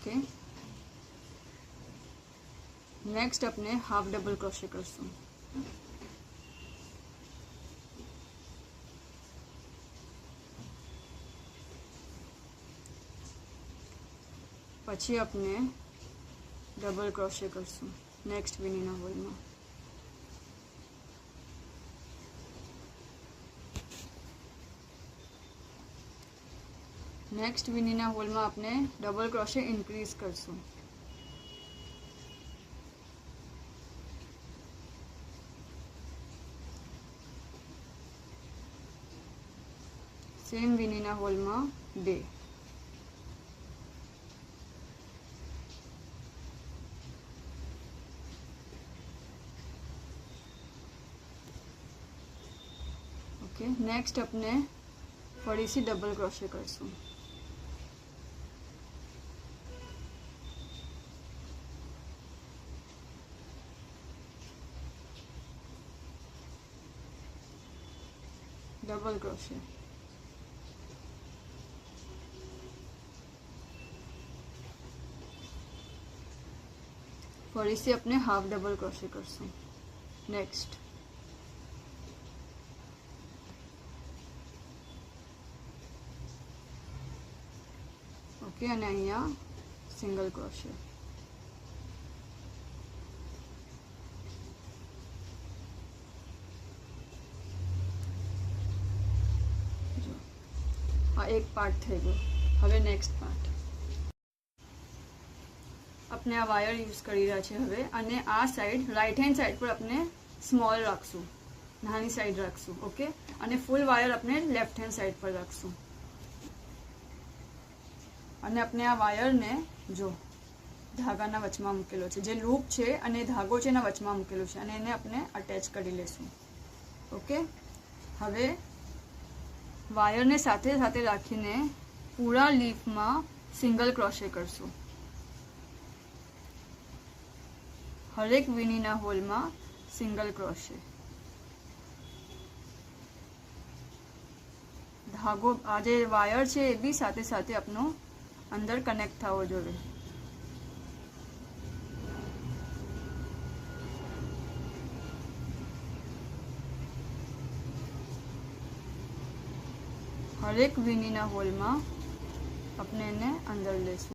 Okay, next अपने half double crochet करशुं। पछी अपने डबल क्रोशे करशुं नेक्स्ट वीनीना होल में। नेक्स्ट वीनीना होल में अपने डबल क्रोशे इंक्रीज करशुं। सेम वीनीना होल में 2। ओके, नेक्स्ट अपने थोड़ी सी डबल क्रोशे करशुं। डबल क्रोशे, थोड़ी सी अपने हाफ डबल क्रोशे करशुं। नेक्स्ट ओके, अने अहींया सिंगल क्रोशे। जो आ एक पार्ट थई गयो। हवे नेक्स्ट पार्ट अपने आ वायर यूज करी रह्या छे हवे, अने आ साइड राइट हेन्ड साइड पर अपने स्मॉल राखशुं, नानी साइड राखशुं। ओके, अने फूल वायर अपने लेफ्ट हेन्ड साइड पर राखशुं। अने अपने आ वायर ने जो धागाना वचमां मूकेलो छे, जे लूप छे अने धागो छे एना वचमां मूकेलो छे, अने एने अपने अटेच करी लेशुं। ओके, हवे वायर ने साथे साथे राखीने पूरा लीफ में सिंगल क्रोशे करशुं। हरेक वीनीना होल में सिंगल क्रोशे। धागो आ जे वायर छे ए बी साथे साथे अपनो अंदर कनेक्ट थवो जोईए। हरेक वीनीना होल में अपने ने अंदर लेशुं।